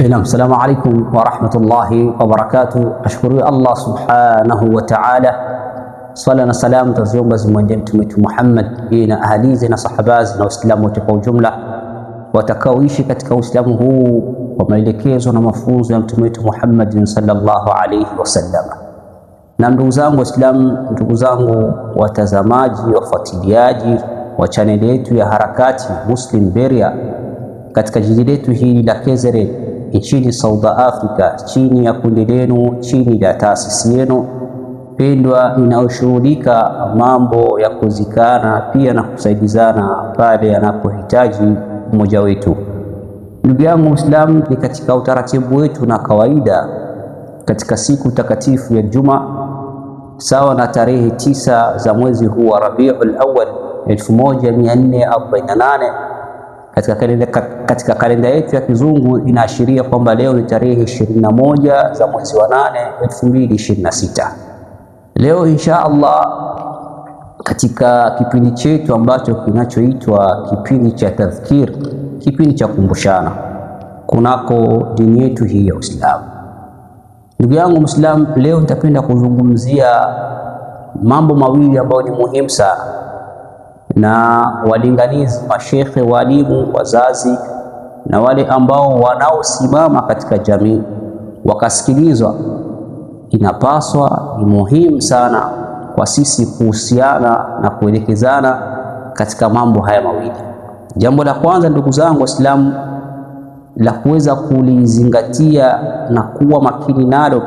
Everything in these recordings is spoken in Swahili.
نعم. السلام عليكم ورحمة الله وبركاته. أشكر الله سبحانه وتعالى صلى na salam taziomba zimwendee mtume wetu Muhammad na ahalizi na sahabazi na Waislamu wote kwa ujumla watakaoishi katika Uislamu huu kwa maelekezo na mafunzo ya mtume wetu Muhammad sallallahu alayhi wasallam. Na ndugu zangu Waislamu, ndugu zangu watazamaji, wafuatiliaji wa chaneli yetu ya Harakati Muslim Beria katika jiji letu hili la KZN nchini South Africa, chini ya kundi lenu, chini ya taasisi yenu pendwa inayoshughulika mambo ya kuzikana pia na kusaidizana pale yanapohitaji mmoja wetu. Ndugu yangu Muislamu, ni katika utaratibu wetu na kawaida katika siku takatifu ya Juma sawa na tarehe 9 za mwezi huu wa Rabiul Awwal 1448 katika kalenda yetu ya kizungu inaashiria kwamba leo ni tarehe 21 za mwezi wa 8 2026. Leo insha Allah katika kipindi chetu ambacho kinachoitwa kipindi cha tadhkir, kipindi cha kumbushana kunako dini yetu hii ya Uislamu. Ndugu yangu Muislamu, leo nitapenda kuzungumzia mambo mawili ambayo ni muhimu sana, na walinganizi, mashekhe, walimu, wazazi na wale ambao wanaosimama katika jamii wakasikilizwa, inapaswa, ni muhimu sana kwa sisi kuhusiana na kuelekezana katika mambo haya mawili. Jambo la kwanza, ndugu zangu Waislamu, la kuweza kulizingatia na kuwa makini nalo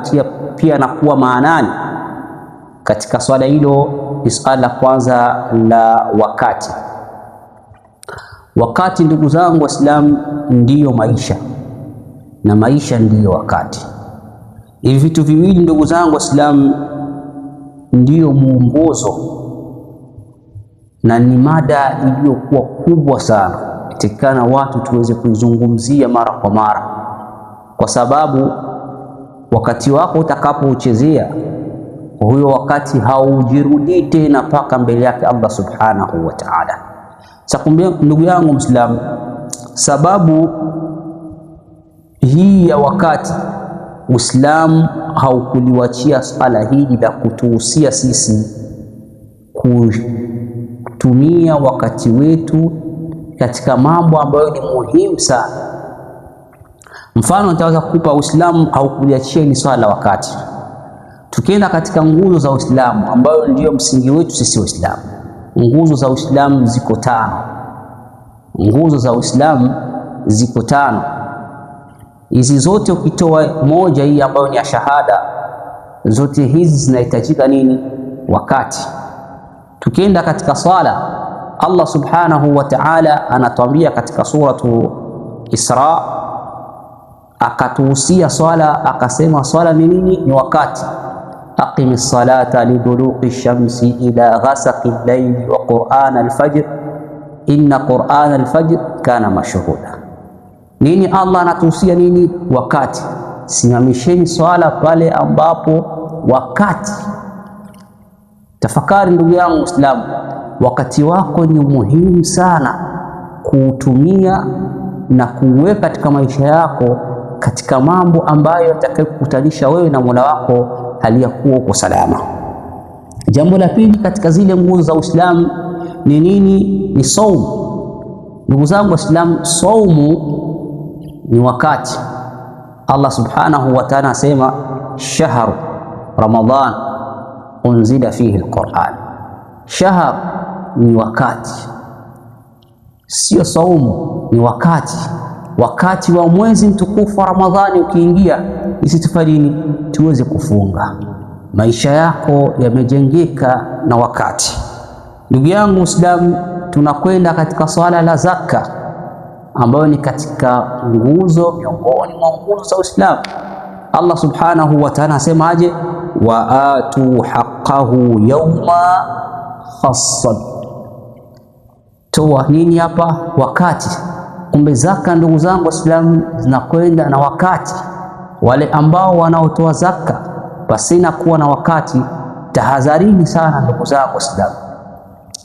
pia na kuwa maanani katika swala hilo ni swala la kwanza la wakati. Wakati, ndugu zangu Waislamu, ndiyo maisha na maisha ndiyo wakati. Hivi vitu viwili, ndugu zangu Waislamu, ndiyo muongozo na ni mada iliyokuwa kubwa sana, itakana watu tuweze kuizungumzia mara kwa mara, kwa sababu wakati wako utakapouchezea huyo wakati haujirudi tena mpaka mbele yake Allah subhanahu wa ta'ala. Sakumbia ndugu yangu Muislamu, sababu hii ya wakati Uislamu haukuliwachia swala hili la kutuhusia sisi kutumia wakati wetu katika mambo ambayo ni muhimu sana. Mfano nitaweza kukupa, Uislamu haukuliachia hili swala la wakati. Tukienda katika nguzo za Uislamu ambayo ndio msingi wetu sisi Waislamu, nguzo za Uislamu ziko 5. Nguzo za Uislamu ziko 5. Hizi zote ukitoa moja hii ambayo ni ya shahada, zote hizi zinahitajika nini? Wakati. Tukienda katika swala, Allah subhanahu wa ta'ala anatuambia katika suratu Isra, akatuhusia swala, akasema swala ni nini? Ni wakati. Aqimis salata liduluqi shamsi ila ghasaqi llaili wa qur'ana alfajr inna qur'ana alfajr kana mashhuda. Nini Allah anatuhusia nini? Wakati. Simamisheni swala pale ambapo wakati. Tafakari ndugu yangu Muislamu, wakati wako ni muhimu sana kuutumia na kuweka katika maisha yako katika mambo ambayo yatakayokutanisha wewe na Mola wako hali ya kuwa uko salama. Jambo la pili katika zile nguzo za Uislamu ni nini? Ni saumu. Ndugu zangu Waislamu, saumu ni wakati. Allah subhanahu wa ta'ala asema shahru Ramadhan unzila fihi alquran. Shahr ni wakati, sio saumu, ni wakati. Wakati wa mwezi mtukufu wa Ramadhani ukiingia, sisi tufanye nini? Tuweze kufunga. Maisha yako yamejengeka na wakati. Ndugu yangu Muislamu, tunakwenda katika swala la zaka ambayo ni katika nguzo miongoni mwa nguzo za Uislamu. Allah subhanahu wa ta'ala asema aje? Wa atu haqqahu yawma khassad. Toa nini hapa? Wakati. Kumbe zaka, ndugu zangu Waislamu, zinakwenda na wakati. Wale ambao wanaotoa zaka pasina kuwa na wakati, tahadharini sana ndugu zangu Waislamu.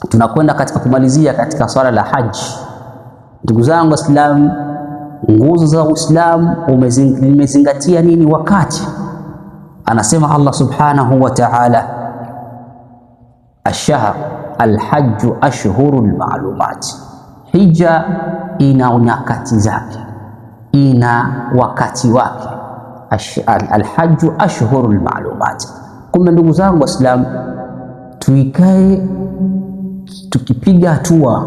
Tunakwenda katika kumalizia katika swala la haji. Ndugu zangu Waislamu, nguzo za Uislamu umezingatia nini wakati. Anasema Allah subhanahu wa ta'ala, ash-shahr al-hajju ashhurul ma'lumat, hija ina nyakati zake, ina wakati wake. Al-hajju ashhurul ma'lumat. Kumbe ndugu zangu Waislamu, tuikae tukipiga hatua,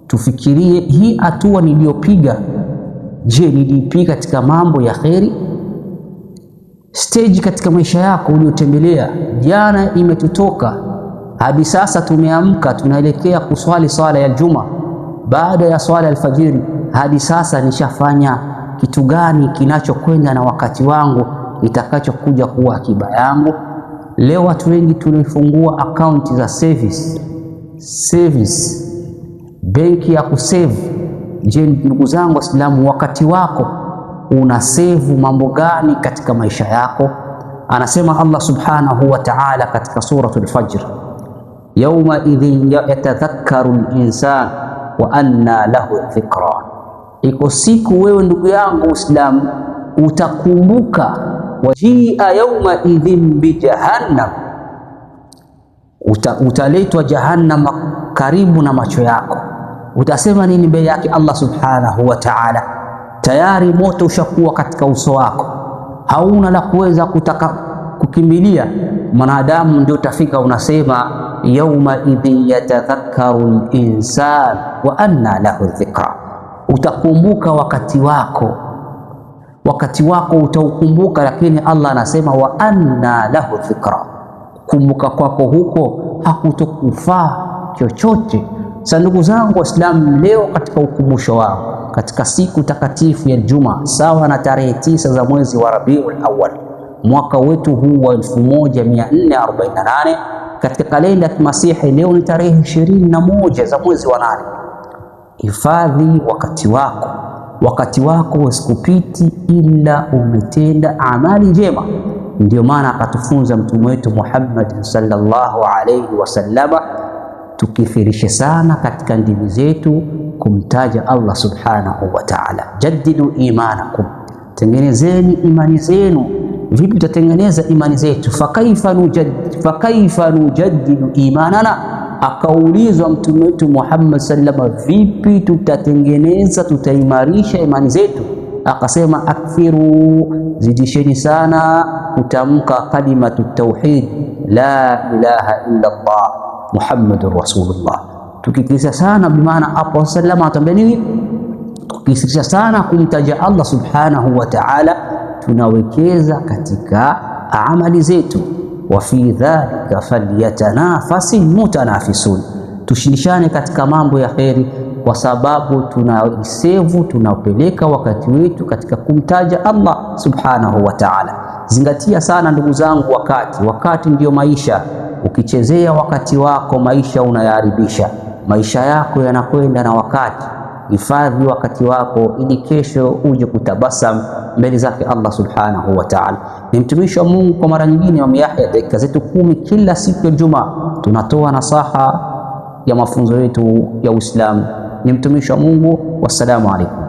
tufikirie hii hatua niliyopiga, je, nilipiga katika mambo ya kheri? Stage katika maisha yako uliotembelea jana imetutoka, hadi sasa tumeamka tunaelekea kuswali swala ya Juma. Baada ya swala alfajiri, hadi sasa nishafanya kitu gani kinachokwenda na wakati wangu, itakachokuja kuwa akiba yangu? Leo watu wengi tulifungua akaunti za savings, benki ya kusave. Je, ndugu zangu Waislamu, wakati wako una save mambo gani katika maisha yako? Anasema Allah subhanahu wa ta'ala katika suratul Fajr, yawma idhin yatadhakkaru al-insan wa anna lahu dhikra. Iko siku wewe ndugu yangu Uislamu utakumbuka, wajia yawma idhin bi jahannam, utaletwa jahannam karibu na macho yako. Utasema nini mbele yake Allah subhanahu wa ta'ala? Tayari moto ushakuwa katika uso wako, hauna la kuweza kutaka kukimbilia. Mwanadamu ndio utafika unasema yawma idhin yatadhakkaru al-insan wa anna lahu dhikra. Utakumbuka wakati wako utaukumbuka, lakini Allah anasema wa anna lahu dhikra, kumbuka kwako huko hakutokufaa chochote. Sasa ndugu zangu Waislamu, leo katika ukumbusho wao katika siku takatifu ya Juma, sawa na tarehe 9 za mwezi wa Rabiul Awwal, mwaka wetu huu wa 1448 katika kalenda ya Kimasihi, leo ni tarehe 21 za mwezi wa 8. Hifadhi wakati wako usikupiti ila umetenda amali njema. Ndio maana akatufunza mtume wetu Muhammad sallallahu alayhi wasallama, tukithirishe sana katika ndimi zetu kumtaja Allah subhanahu wa ta'ala. Jaddidu imanakum, tengenezeni imani zenu. Vipi tutatengeneza imani zetu? Fakaifa nujaddidu imanana, akaulizwa mtume wetu Muhammad sallama, vipi tutatengeneza, tutaimarisha imani zetu? Akasema akthiru, zidisheni sana kutamka kalimatu tauhid, la ilaha illa Allah Muhammadur Rasulullah. Tukikisha sana bimaana hapo sallama atambia nini? Tukikisha sana kumtaja Allah subhanahu wa ta'ala, tunawekeza katika amali zetu. Wa fi dhalika falyatanafasil mutanafisun, tushindishane katika mambo ya kheri, kwa sababu tunaisevu, tunapeleka wakati wetu katika kumtaja Allah subhanahu wa ta'ala. Zingatia sana ndugu zangu, wakati ndio maisha. Ukichezea wakati wako, maisha unayaharibisha. Maisha yako yanakwenda na wakati. Hifadhi wakati wako ili kesho uje kutabasam mbele zake Allah subhanahu wa ta'ala. Ni mtumishi wa Mungu kwa mara nyingine, Imam Yahya, dakika zetu 10 kila siku ya Ijumaa tunatoa nasaha ya mafunzo yetu ya Uislamu. Ni mtumishi wa Mungu. Wassalamu alaikum.